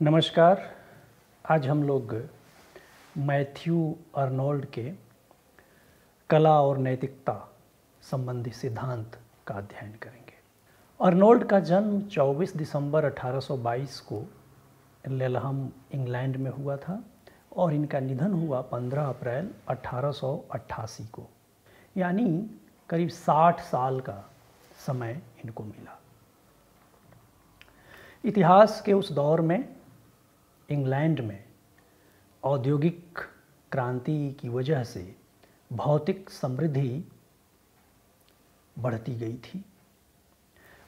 नमस्कार। आज हम लोग मैथ्यू अर्नोल्ड के कला और नैतिकता संबंधी सिद्धांत का अध्ययन करेंगे। अर्नोल्ड का जन्म 24 दिसंबर 1822 को लेलहम इंग्लैंड में हुआ था और इनका निधन हुआ 15 अप्रैल 1888 को, यानी करीब 60 साल का समय इनको मिला। इतिहास के उस दौर में इंग्लैंड में औद्योगिक क्रांति की वजह से भौतिक समृद्धि बढ़ती गई थी,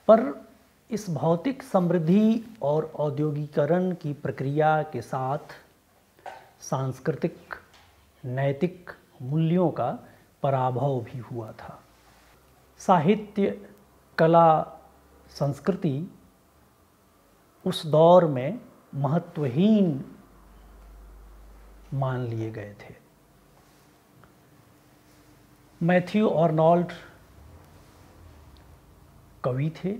पर इस भौतिक समृद्धि और औद्योगिकरण की प्रक्रिया के साथ सांस्कृतिक नैतिक मूल्यों का पराभव भी हुआ था। साहित्य, कला, संस्कृति उस दौर में महत्वहीन मान लिए गए थे। मैथ्यू अर्नोल्ड कवि थे,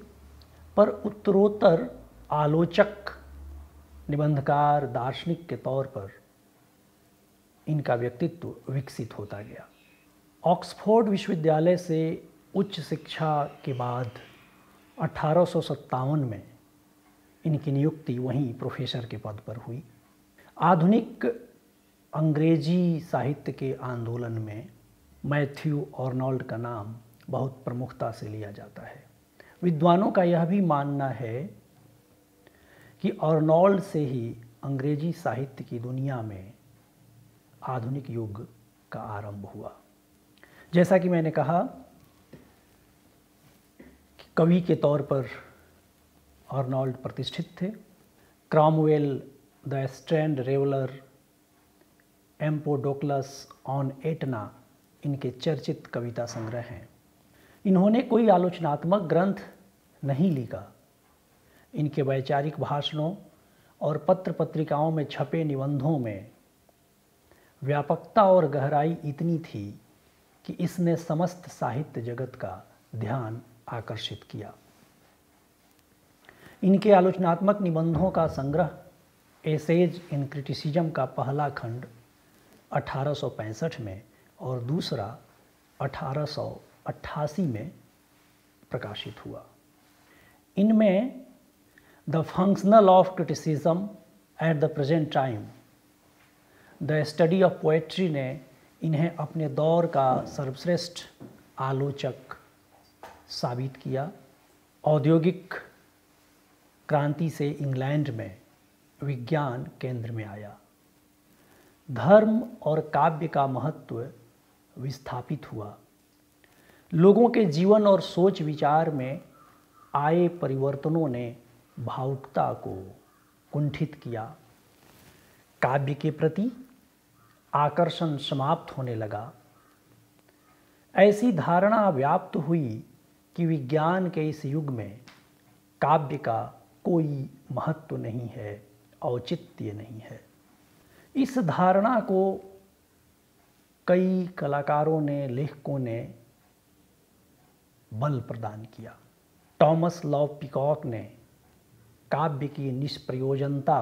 पर उत्तरोत्तर आलोचक, निबंधकार, दार्शनिक के तौर पर इनका व्यक्तित्व विकसित होता गया। ऑक्सफोर्ड विश्वविद्यालय से उच्च शिक्षा के बाद 1857 में इनकी नियुक्ति वहीं प्रोफेसर के पद पर हुई। आधुनिक अंग्रेजी साहित्य के आंदोलन में मैथ्यू अर्नोल्ड का नाम बहुत प्रमुखता से लिया जाता है। विद्वानों का यह भी मानना है कि अर्नोल्ड से ही अंग्रेजी साहित्य की दुनिया में आधुनिक युग का आरंभ हुआ। जैसा कि मैंने कहा कि कवि के तौर पर अर्नोल्ड प्रतिष्ठित थे। Cromwell, the strayed reveller, Empedocles on Etna इनके चर्चित कविता संग्रह हैं। इन्होंने कोई आलोचनात्मक ग्रंथ नहीं लिखा। इनके वैचारिक भाषणों और पत्र पत्रिकाओं में छपे निबंधों में व्यापकता और गहराई इतनी थी कि इसने समस्त साहित्य जगत का ध्यान आकर्षित किया। इनके आलोचनात्मक निबंधों का संग्रह एसेज इन क्रिटिसिज्म का पहला खंड 1865 में और दूसरा 1888 में प्रकाशित हुआ। इनमें the functional of criticism at the present time, the study of poetry ने इन्हें अपने दौर का सर्वश्रेष्ठ आलोचक साबित किया। औद्योगिक क्रांति से इंग्लैंड में विज्ञान केंद्र में आया। धर्म और काव्य का महत्व विस्थापित हुआ। लोगों के जीवन और सोच विचार में आए परिवर्तनों ने भावुकता को कुंठित किया। काव्य के प्रति आकर्षण समाप्त होने लगा। ऐसी धारणा व्याप्त हुई कि विज्ञान के इस युग में काव्य का कोई महत्व नहीं है, औचित्य नहीं है। इस धारणा को कई कलाकारों ने, लेखकों ने बल प्रदान किया। थॉमस लव पीकॉक ने काव्य की निष्प्रयोजनता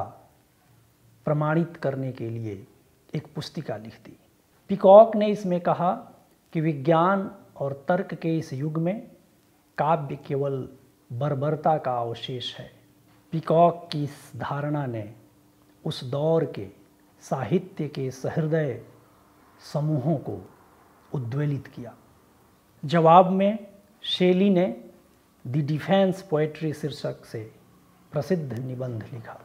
प्रमाणित करने के लिए एक पुस्तिका लिख दी। पीकॉक ने इसमें कहा कि विज्ञान और तर्क के इस युग में काव्य केवल बर्बरता का अवशेष है। पीकॉक की इस धारणा ने उस दौर के साहित्य के सहृदय समूहों को उद्वेलित किया। जवाब में शेली ने द डिफेंस पोएट्री शीर्षक से प्रसिद्ध निबंध लिखा।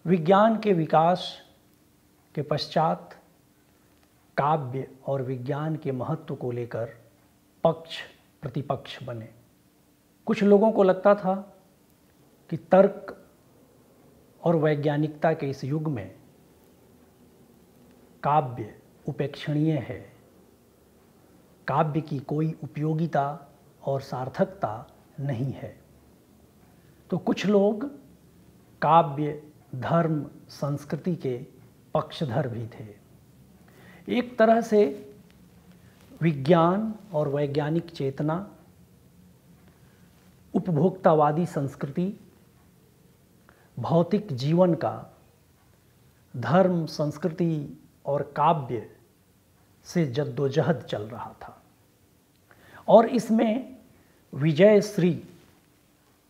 विज्ञान के विकास के पश्चात काव्य और विज्ञान के महत्व को लेकर पक्ष प्रतिपक्ष बने। कुछ लोगों को लगता था कि तर्क और वैज्ञानिकता के इस युग में काव्य उपेक्षणीय है, काव्य की कोई उपयोगिता और सार्थकता नहीं है। तो कुछ लोग काव्य, धर्म, संस्कृति के पक्षधर भी थे। एक तरह से विज्ञान और वैज्ञानिक चेतना, उपभोक्तावादी संस्कृति, भौतिक जीवन का धर्म, संस्कृति और काव्य से जद्दोजहद चल रहा था और इसमें विजय श्री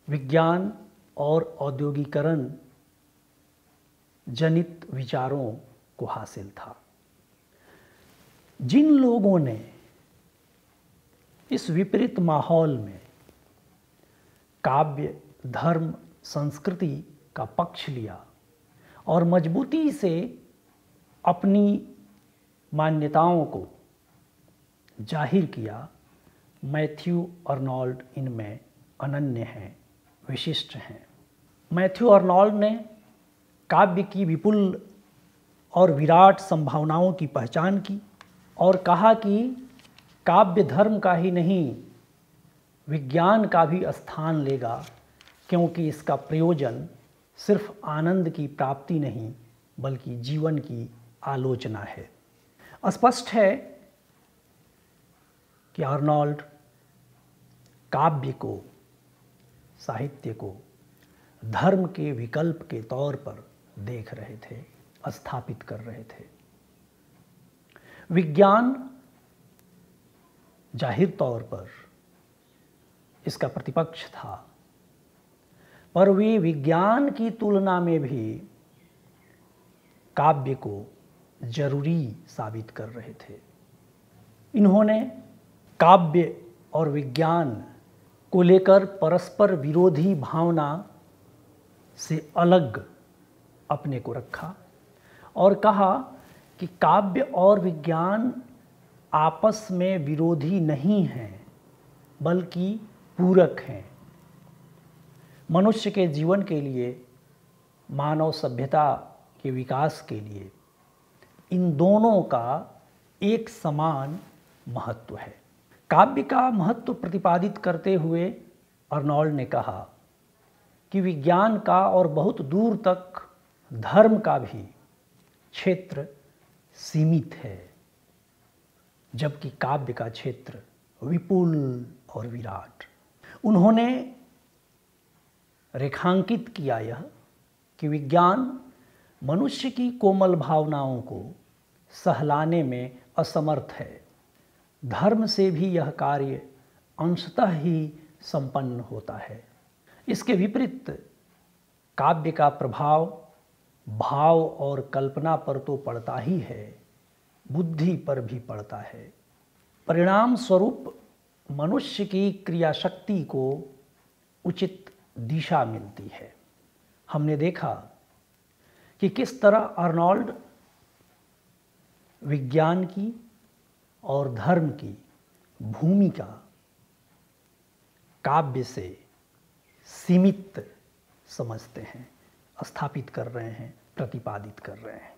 विज्ञान और औद्योगिकरण जनित विचारों को हासिल था। जिन लोगों ने इस विपरीत माहौल में काव्य, धर्म, संस्कृति का पक्ष लिया और मजबूती से अपनी मान्यताओं को जाहिर किया, मैथ्यू अर्नोल्ड इनमें अनन्य हैं, विशिष्ट हैं। मैथ्यू अर्नोल्ड ने काव्य की विपुल और विराट संभावनाओं की पहचान की और कहा कि काव्य धर्म का ही नहीं, विज्ञान का भी स्थान लेगा, क्योंकि इसका प्रयोजन सिर्फ आनंद की प्राप्ति नहीं बल्कि जीवन की आलोचना है। स्पष्ट है कि अर्नोल्ड काव्य को, साहित्य को धर्म के विकल्प के तौर पर देख रहे थे, स्थापित कर रहे थे। विज्ञान जाहिर तौर पर इसका प्रतिपक्ष था, पर वे विज्ञान की तुलना में भी काव्य को जरूरी साबित कर रहे थे। इन्होंने काव्य और विज्ञान को लेकर परस्पर विरोधी भावना से अलग अपने को रखा और कहा कि काव्य और विज्ञान आपस में विरोधी नहीं हैं बल्कि पूरक हैं। मनुष्य के जीवन के लिए, मानव सभ्यता के विकास के लिए इन दोनों का एक समान महत्व है। काव्य का महत्व प्रतिपादित करते हुए अर्नोल्ड ने कहा कि विज्ञान का और बहुत दूर तक धर्म का भी क्षेत्र सीमित है, जबकि काव्य का क्षेत्र विपुल और विराट। उन्होंने रेखांकित किया यह कि विज्ञान मनुष्य की कोमल भावनाओं को सहलाने में असमर्थ है। धर्म से भी यह कार्य अंशतः ही संपन्न होता है। इसके विपरीत काव्य का प्रभाव भाव और कल्पना पर तो पड़ता ही है, बुद्धि पर भी पड़ता है। परिणाम स्वरूप मनुष्य की क्रिया शक्ति को उचित दिशा मिलती है। हमने देखा कि किस तरह अर्नोल्ड विज्ञान की और धर्म की भूमिका काव्य से सीमित समझते हैं, स्थापित कर रहे हैं, प्रतिपादित कर रहे हैं।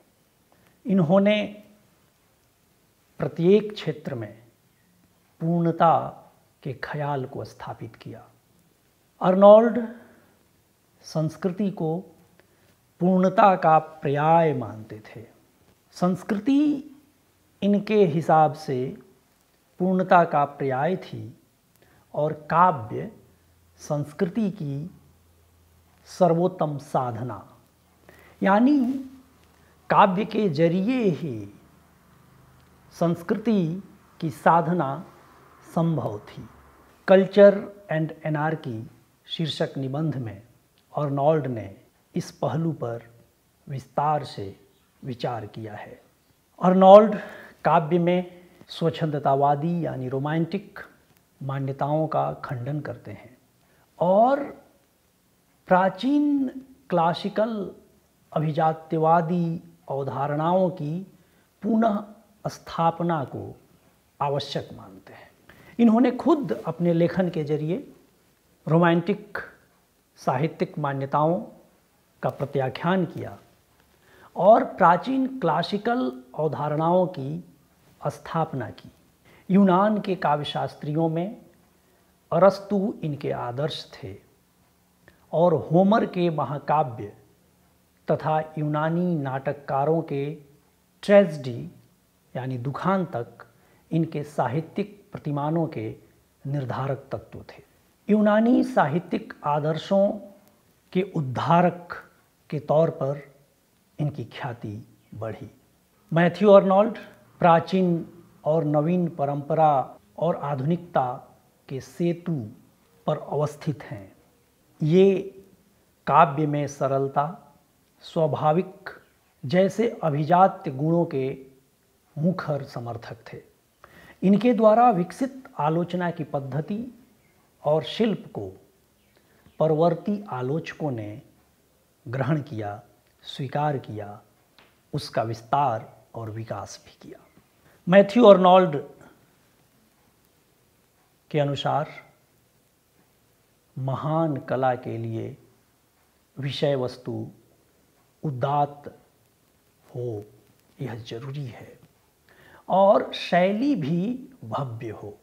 इन्होंने प्रत्येक क्षेत्र में पूर्णता के ख्याल को स्थापित किया। अर्नोल्ड संस्कृति को पूर्णता का पर्याय मानते थे। संस्कृति इनके हिसाब से पूर्णता का पर्याय थी और काव्य संस्कृति की सर्वोत्तम साधना, यानी काव्य के जरिए ही संस्कृति की साधना संभव थी। कल्चर एंड एनार्की शीर्षक निबंध में अर्नोल्ड ने इस पहलू पर विस्तार से विचार किया है। अर्नोल्ड काव्य में स्वच्छंदतावादी यानी रोमांटिक मान्यताओं का खंडन करते हैं और प्राचीन क्लासिकल अभिजात्यवादी अवधारणाओं की पुनः स्थापना को आवश्यक मानते हैं। इन्होंने खुद अपने लेखन के जरिए रोमांटिक साहित्यिक मान्यताओं का प्रत्याख्यान किया और प्राचीन क्लासिकल अवधारणाओं की स्थापना की। यूनान के काव्यशास्त्रियों में अरस्तु इनके आदर्श थे और होमर के महाकाव्य तथा यूनानी नाटककारों के ट्रेजेडी यानी दुखान तक इनके साहित्यिक प्रतिमानों के निर्धारक तत्व थे। यूनानी साहित्यिक आदर्शों के उद्धारक के तौर पर इनकी ख्याति बढ़ी। मैथ्यू अर्नोल्ड प्राचीन और नवीन परंपरा और आधुनिकता के सेतु पर अवस्थित हैं। ये काव्य में सरलता, स्वाभाविक जैसे अभिजात्य गुणों के मुखर समर्थक थे। इनके द्वारा विकसित आलोचना की पद्धति और शिल्प को परवर्ती आलोचकों ने ग्रहण किया, स्वीकार किया, उसका विस्तार और विकास भी किया। मैथ्यू अर्नोल्ड के अनुसार महान कला के लिए विषय वस्तु उदात्त हो, यह जरूरी है, और शैली भी भव्य हो।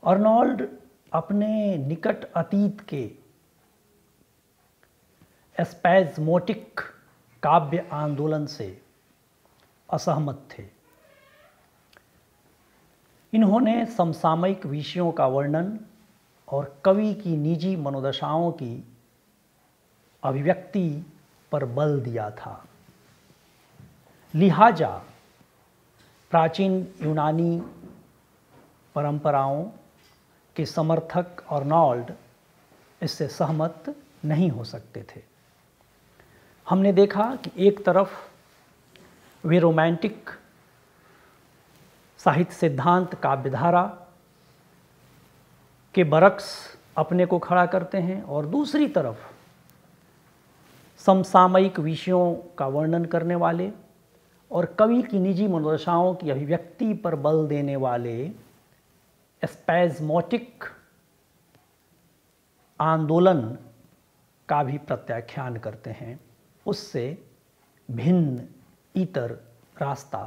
अर्नोल्ड अपने निकट अतीत के स्पैज़मोटिक काव्य आंदोलन से असहमत थे। इन्होंने समसामयिक विषयों का वर्णन और कवि की निजी मनोदशाओं की अभिव्यक्ति पर बल दिया था। लिहाजा प्राचीन यूनानी परंपराओं के समर्थक अर्नोल्ड इससे सहमत नहीं हो सकते थे। हमने देखा कि एक तरफ वे रोमांटिक साहित्य सिद्धांत काव्यधारा के बरक्स अपने को खड़ा करते हैं और दूसरी तरफ समसामयिक विषयों का वर्णन करने वाले और कवि की निजी मनोदशाओं की अभिव्यक्ति पर बल देने वाले स्पैज़मोटिक आंदोलन का भी प्रत्याख्यान करते हैं, उससे भिन्न इतर रास्ता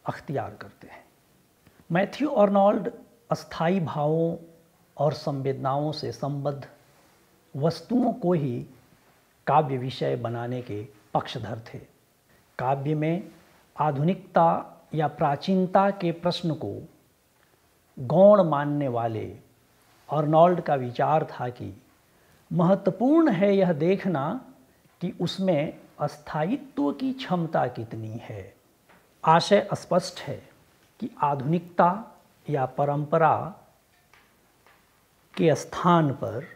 अख्तियार करते हैं। मैथ्यू अर्नोल्ड अस्थायी भावों और संवेदनाओं से संबद्ध वस्तुओं को ही काव्य विषय बनाने के पक्षधर थे। काव्य में आधुनिकता या प्राचीनता के प्रश्न को गौण मानने वाले अर्नोल्ड का विचार था कि महत्वपूर्ण है यह देखना कि उसमें अस्थायित्व की क्षमता कितनी है। आशय स्पष्ट है कि आधुनिकता या परंपरा के स्थान पर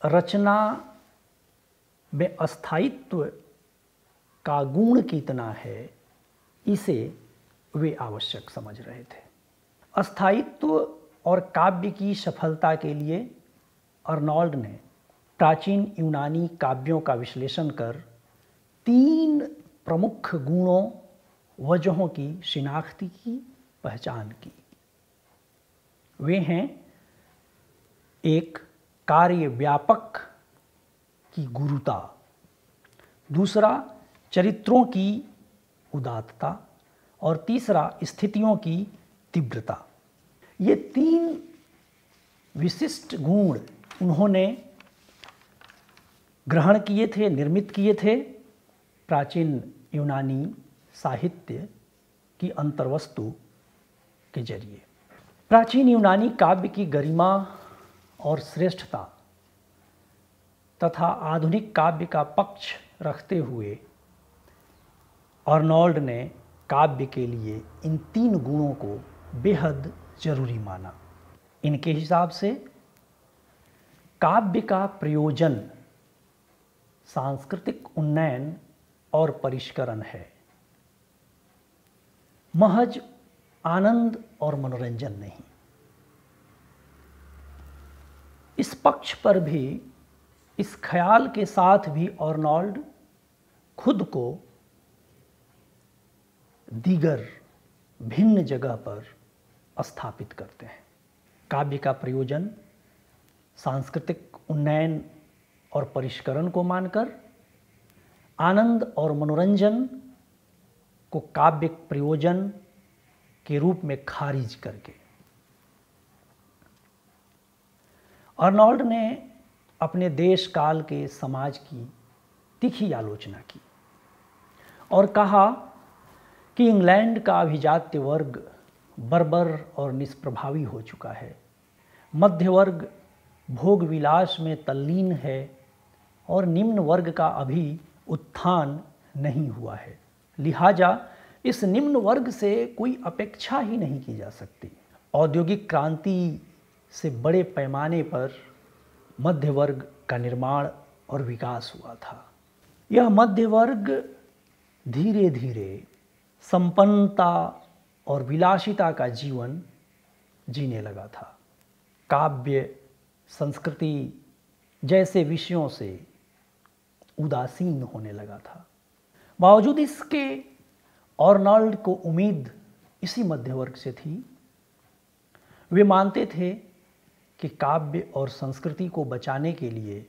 रचना में अस्थायित्व का गुण कितना है, इसे वे आवश्यक समझ रहे थे। अस्थायित्व और काव्य की सफलता के लिए अर्नोल्ड ने प्राचीन यूनानी काव्यों का विश्लेषण कर 3 प्रमुख गुणों वजहों की शिनाख्ती की पहचान की। वे हैं: 1, कार्य व्यापक की गुरुता, दूसरा चरित्रों की उदात्तता और तीसरा स्थितियों की तीव्रता। ये 3 विशिष्ट गुण उन्होंने ग्रहण किए थे, निर्मित किए थे प्राचीन यूनानी साहित्य की अंतर्वस्तु के जरिए। प्राचीन यूनानी काव्य की गरिमा और श्रेष्ठता तथा आधुनिक काव्य का पक्ष रखते हुए अर्नोल्ड ने काव्य के लिए इन 3 गुणों को बेहद जरूरी माना। इनके हिसाब से काव्य का प्रयोजन सांस्कृतिक उन्नयन और परिष्करण है, महज आनंद और मनोरंजन नहीं। इस पक्ष पर भी, इस ख्याल के साथ भी अर्नोल्ड खुद को दीगर भिन्न जगह पर स्थापित करते हैं। काव्य का प्रयोजन सांस्कृतिक उन्नयन और परिष्करण को मानकर आनंद और मनोरंजन को काव्य प्रयोजन के रूप में खारिज करके अर्नोल्ड ने अपने देश काल के समाज की तीखी आलोचना की और कहा कि इंग्लैंड का अभिजात्य वर्ग बर्बर और निष्प्रभावी हो चुका है। मध्य वर्ग भोग विलास में तल्लीन है और निम्न वर्ग का अभी उत्थान नहीं हुआ है। लिहाजा इस निम्न वर्ग से कोई अपेक्षा ही नहीं की जा सकती। औद्योगिक क्रांति से बड़े पैमाने पर मध्य वर्ग का निर्माण और विकास हुआ था। यह मध्य वर्ग धीरे धीरे संपन्नता और विलासिता का जीवन जीने लगा था। काव्य, संस्कृति जैसे विषयों से उदासीन होने लगा था। बावजूद इसके आर्नल्ड को उम्मीद इसी मध्य वर्ग से थी। वे मानते थे कि काव्य और संस्कृति को बचाने के लिए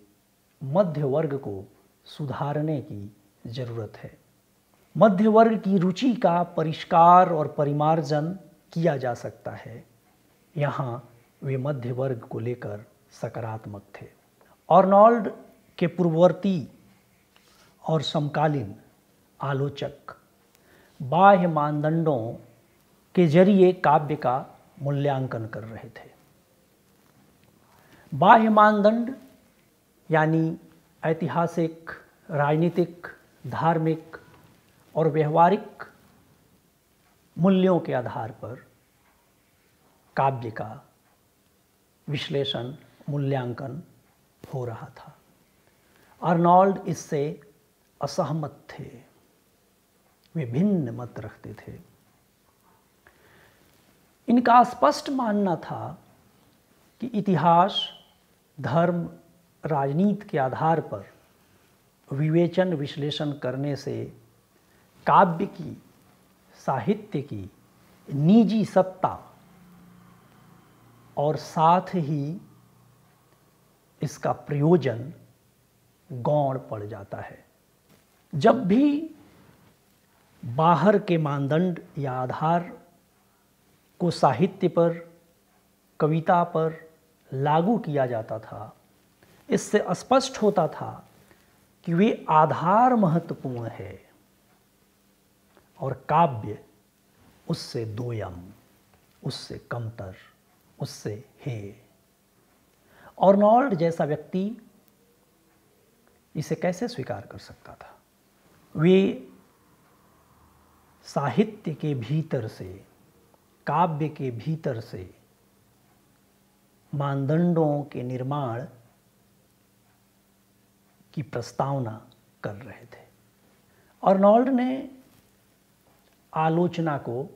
मध्य वर्ग को सुधारने की जरूरत है। मध्य वर्ग की रुचि का परिष्कार और परिमार्जन किया जा सकता है। यहाँ वे मध्य वर्ग को लेकर सकारात्मक थे। आर्नल्ड के पूर्ववर्ती और समकालीन आलोचक बाह्य मानदंडों के जरिए काव्य का मूल्यांकन कर रहे थे। बाह्य मानदंड यानी ऐतिहासिक, राजनीतिक, धार्मिक और व्यवहारिक मूल्यों के आधार पर काव्य का विश्लेषण, मूल्यांकन हो रहा था। आर्नल्ड इससे असहमत थे। वे भिन्न मत रखते थे। इनका स्पष्ट मानना था कि इतिहास, धर्म, राजनीति के आधार पर विवेचन, विश्लेषण करने से काव्य की, साहित्य की निजी सत्ता और साथ ही इसका प्रयोजन गौण पड़ जाता है। जब भी बाहर के मानदंड या आधार को साहित्य पर, कविता पर लागू किया जाता था, इससे स्पष्ट होता था कि वे आधार महत्वपूर्ण है और काव्य उससे दोयम, उससे कमतर, उससे हे। आर्नल्ड जैसा व्यक्ति इसे कैसे स्वीकार कर सकता था? वे साहित्य के भीतर से, काव्य के भीतर से मानदंडों के निर्माण की प्रस्तावना कर रहे थे। आर्नल्ड ने आलोचना को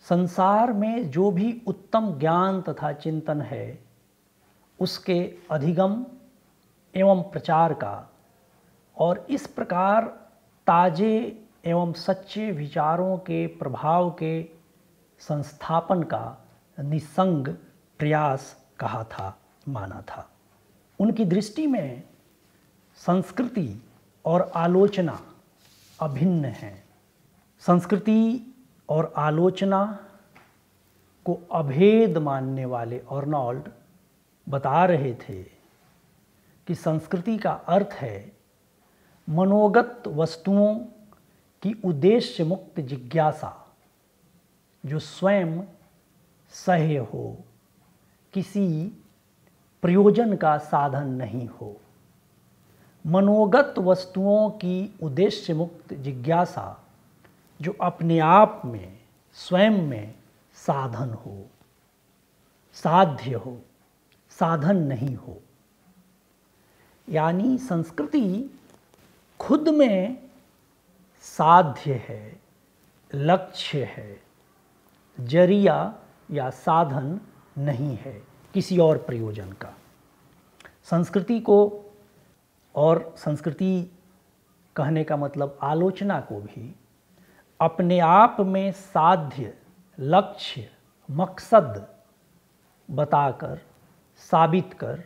संसार में जो भी उत्तम ज्ञान तथा चिंतन है उसके अधिगम एवं प्रचार का और इस प्रकार ताजे एवं सच्चे विचारों के प्रभाव के संस्थापन का निस्संग प्रयास कहा था, माना था। उनकी दृष्टि में संस्कृति और आलोचना अभिन्न हैं। संस्कृति और आलोचना को अभेद मानने वाले आर्नल्ड बता रहे थे कि संस्कृति का अर्थ है मनोगत वस्तुओं की उद्देश्य मुक्त जिज्ञासा जो स्वयं सह्य हो, किसी प्रयोजन का साधन नहीं हो। मनोगत वस्तुओं की उद्देश्य मुक्त जिज्ञासा जो अपने आप में, स्वयं में साधन हो, साध्य हो, साधन नहीं हो। यानी संस्कृति खुद में साध्य है, लक्ष्य है, जरिया या साधन नहीं है किसी और प्रयोजन का। संस्कृति को, और संस्कृति कहने का मतलब आलोचना को भी, अपने आप में साध्य, लक्ष्य, मकसद बताकर, साबित कर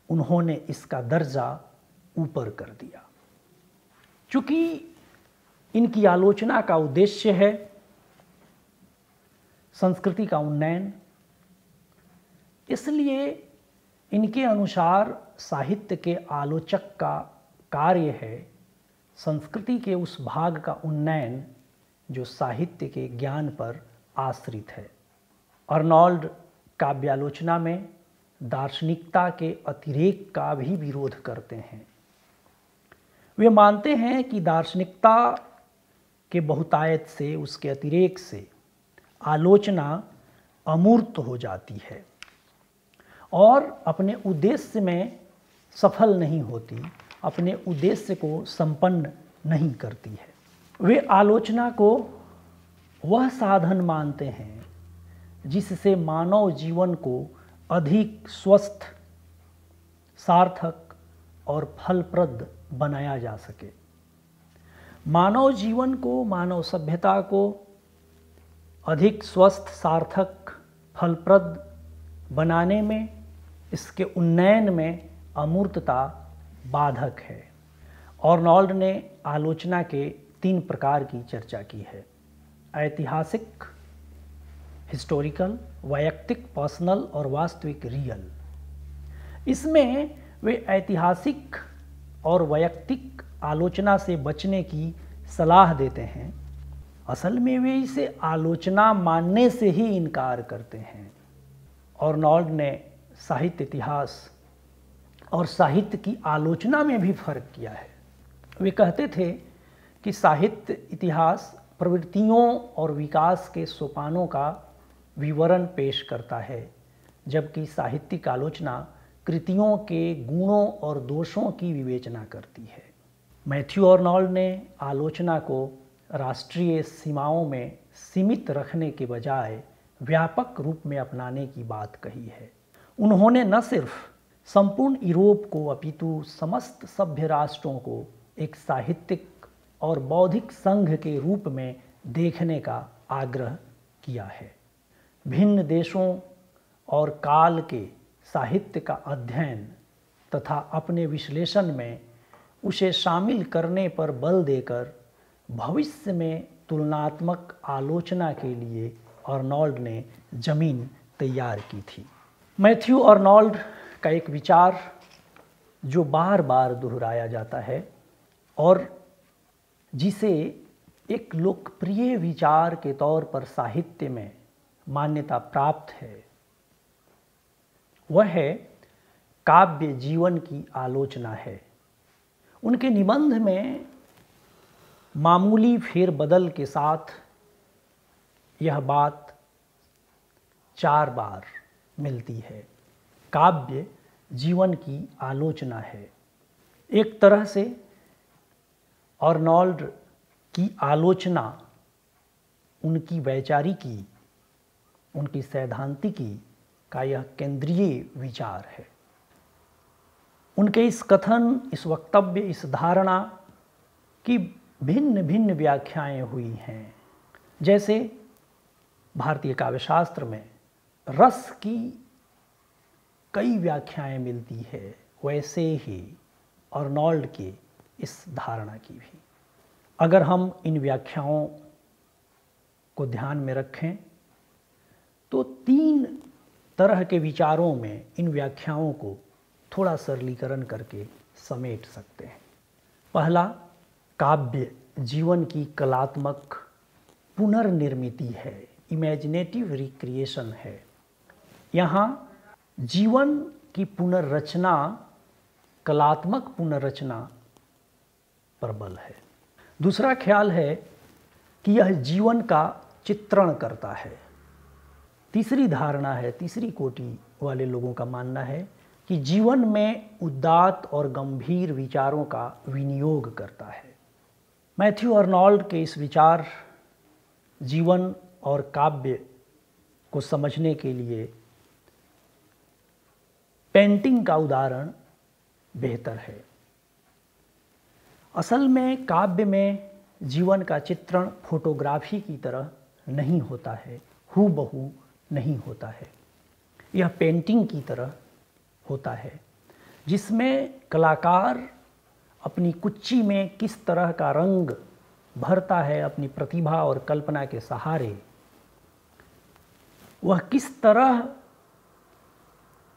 उन्होंने इसका दर्जा ऊपर कर दिया। चूँकि इनकी आलोचना का उद्देश्य है संस्कृति का उन्नयन, इसलिए इनके अनुसार साहित्य के आलोचक का कार्य है संस्कृति के उस भाग का उन्नयन जो साहित्य के ज्ञान पर आश्रित है। आर्नल्ड काव्यालोचना में दार्शनिकता के अतिरेक का भी विरोध करते हैं। वे मानते हैं कि दार्शनिकता के बहुतायत से, उसके अतिरेक से आलोचना अमूर्त हो जाती है और अपने उद्देश्य में सफल नहीं होती, अपने उद्देश्य को संपन्न नहीं करती है। वे आलोचना को वह साधन मानते हैं जिससे मानव जीवन को अधिक स्वस्थ, सार्थक और फलप्रद बनाया जा सके। मानव जीवन को, मानव सभ्यता को अधिक स्वस्थ, सार्थक, फलप्रद बनाने में, इसके उन्नयन में अमूर्तता बाधक है। अर्नोल्ड ने आलोचना के 3 प्रकार की चर्चा की है: ऐतिहासिक, हिस्टोरिकल, वैयक्तिक, पर्सनल और वास्तविक, रियल। इसमें वे ऐतिहासिक और वैयक्तिक आलोचना से बचने की सलाह देते हैं। असल में वे इसे आलोचना मानने से ही इनकार करते हैं। अर्नोल्ड ने साहित्य इतिहास और साहित्य की आलोचना में भी फर्क किया है। वे कहते थे कि साहित्य इतिहास प्रवृत्तियों और विकास के सोपानों का विवरण पेश करता है, जबकि साहित्यिक आलोचना कृतियों के गुणों और दोषों की विवेचना करती है। मैथ्यू अर्नोल्ड ने आलोचना को राष्ट्रीय सीमाओं में सीमित रखने के बजाय व्यापक रूप में अपनाने की बात कही है। उन्होंने न सिर्फ संपूर्ण यूरोप को अपितु समस्त सभ्य राष्ट्रों को एक साहित्यिक और बौद्धिक संघ के रूप में देखने का आग्रह किया है। भिन्न देशों और काल के साहित्य का अध्ययन तथा अपने विश्लेषण में उसे शामिल करने पर बल देकर भविष्य में तुलनात्मक आलोचना के लिए अर्नोल्ड ने जमीन तैयार की थी। मैथ्यू अर्नोल्ड का एक विचार जो बार बार दोहराया जाता है और जिसे एक लोकप्रिय विचार के तौर पर साहित्य में मान्यता प्राप्त है, वह है काव्य जीवन की आलोचना है। उनके निबंध में मामूली फेरबदल के साथ यह बात 4 बार मिलती है। काव्य जीवन की आलोचना है। एक तरह से अर्नोल्ड की आलोचना उनकी वैचारिकी, उनकी सैद्धांतिकी का यह केंद्रीय विचार है। उनके इस कथन, इस वक्तव्य, इस धारणा की भिन्न भिन्न व्याख्याएं हुई हैं। जैसे भारतीय काव्यशास्त्र में रस की कई व्याख्याएं मिलती है, वैसे ही अर्नोल्ड के इस धारणा की भी। अगर हम इन व्याख्याओं को ध्यान में रखें तो 3 तरह के विचारों में इन व्याख्याओं को थोड़ा सरलीकरण करके समेट सकते हैं। पहला, काव्य जीवन की कलात्मक पुनर्निर्मिति है, इमेजिनेटिव रिक्रिएशन है। यहाँ जीवन की पुनर्रचना, कलात्मक पुनर्रचना पर बल है। दूसरा ख्याल है कि यह जीवन का चित्रण करता है। तीसरी धारणा है, तीसरी कोटि वाले लोगों का मानना है कि जीवन में उदात्त और गंभीर विचारों का विनियोग करता है। मैथ्यू अर्नोल्ड के इस विचार, जीवन और काव्य को समझने के लिए पेंटिंग का उदाहरण बेहतर है। असल में काव्य में जीवन का चित्रण फोटोग्राफी की तरह नहीं होता है, हूबहू नहीं होता है। यह पेंटिंग की तरह होता है, जिसमें कलाकार अपनी कुच्ची में किस तरह का रंग भरता है अपनी प्रतिभा और कल्पना के सहारे, वह किस तरह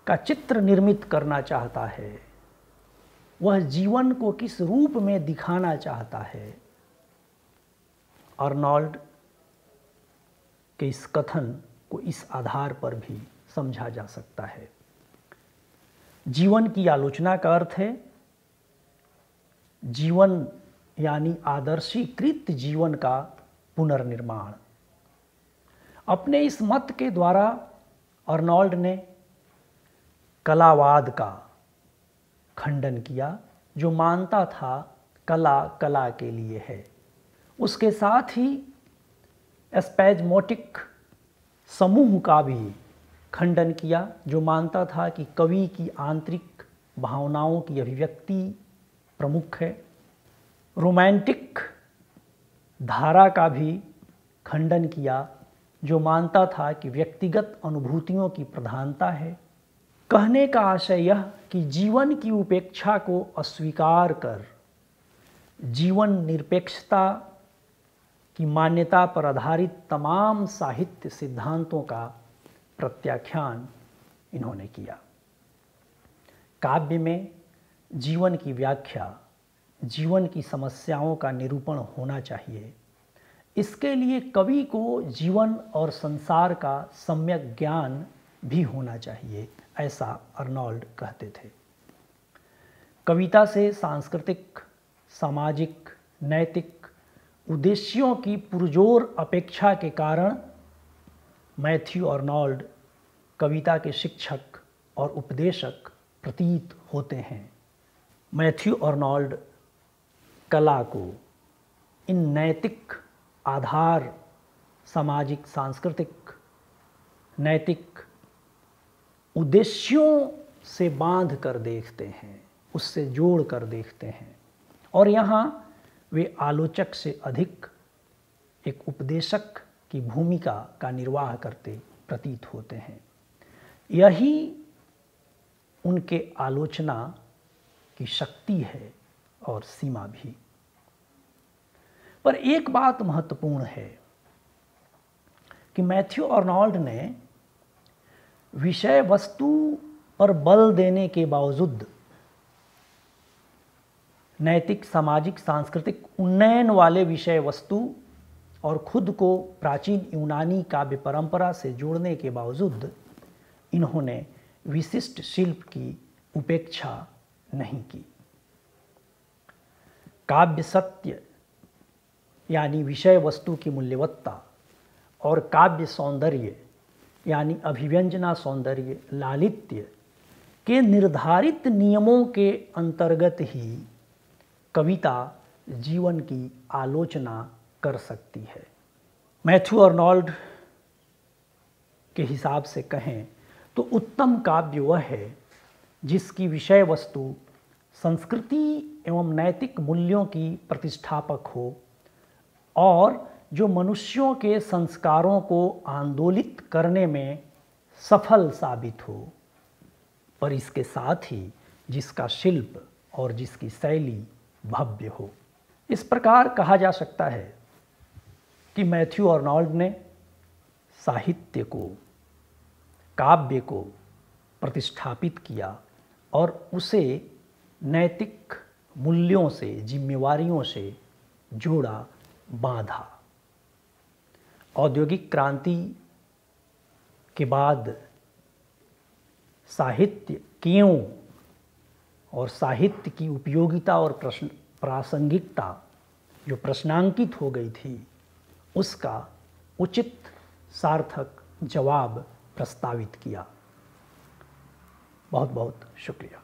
का चित्र निर्मित करना चाहता है, वह जीवन को किस रूप में दिखाना चाहता है। अर्नोल्ड के इस कथन को इस आधार पर भी समझा जा सकता है। जीवन की आलोचना का अर्थ है जीवन यानी आदर्शीकृत जीवन का पुनर्निर्माण। अपने इस मत के द्वारा अर्नोल्ड ने कलावाद का खंडन किया, जो मानता था कला कला के लिए है। उसके साथ ही स्पैज्मोटिक समूह का भी खंडन किया, जो मानता था कि कवि की आंतरिक भावनाओं की अभिव्यक्ति प्रमुख है। रोमांटिक धारा का भी खंडन किया, जो मानता था कि व्यक्तिगत अनुभूतियों की प्रधानता है। कहने का आशय यह कि जीवन की उपेक्षा को अस्वीकार कर जीवन निरपेक्षता की मान्यता पर आधारित तमाम साहित्य सिद्धांतों का प्रत्याख्यान इन्होंने किया। काव्य में जीवन की व्याख्या, जीवन की समस्याओं का निरूपण होना चाहिए। इसके लिए कवि को जीवन और संसार का सम्यक ज्ञान भी होना चाहिए, ऐसा अर्नोल्ड कहते थे। कविता से सांस्कृतिक, सामाजिक, नैतिक उद्देश्यों की पुरजोर अपेक्षा के कारण मैथ्यू अर्नोल्ड कविता के शिक्षक और उपदेशक प्रतीत होते हैं। मैथ्यू अर्नोल्ड कला को इन नैतिक आधार, सामाजिक, सांस्कृतिक, नैतिक उद्देश्यों से बांध कर देखते हैं, उससे जोड़ कर देखते हैं, और यहाँ वे आलोचक से अधिक एक उपदेशक की भूमिका का निर्वाह करते प्रतीत होते हैं। यही उनके आलोचना की शक्ति है और सीमा भी। पर एक बात महत्वपूर्ण है कि मैथ्यू अर्नोल्ड ने विषय वस्तु पर बल देने के बावजूद नैतिक, सामाजिक, सांस्कृतिक उन्नयन वाले विषय वस्तु और खुद को प्राचीन यूनानी काव्य परंपरा से जोड़ने के बावजूद इन्होंने विशिष्ट शिल्प की उपेक्षा नहीं की। काव्य सत्य यानी विषय वस्तु की मूल्यवत्ता और काव्य सौंदर्य यानी अभिव्यंजना सौंदर्य, लालित्य के निर्धारित नियमों के अंतर्गत ही कविता जीवन की आलोचना कर सकती है। मैथ्यू अर्नोल्ड के हिसाब से कहें तो उत्तम काव्य वह है जिसकी विषय वस्तु संस्कृति एवं नैतिक मूल्यों की प्रतिष्ठापक हो और जो मनुष्यों के संस्कारों को आंदोलित करने में सफल साबित हो, पर इसके साथ ही जिसका शिल्प और जिसकी शैली भव्य हो। इस प्रकार कहा जा सकता है कि मैथ्यू अर्नोल्ड ने साहित्य को, काव्य को प्रतिष्ठापित किया और उसे नैतिक मूल्यों से, जिम्मेवारियों से जोड़ा, बांधा। औद्योगिक क्रांति के बाद साहित्य क्यों और साहित्य की उपयोगिता और प्रासंगिकता जो प्रश्नांकित हो गई थी, उसका उचित सार्थक जवाब प्रस्तावित किया। बहुत बहुत शुक्रिया।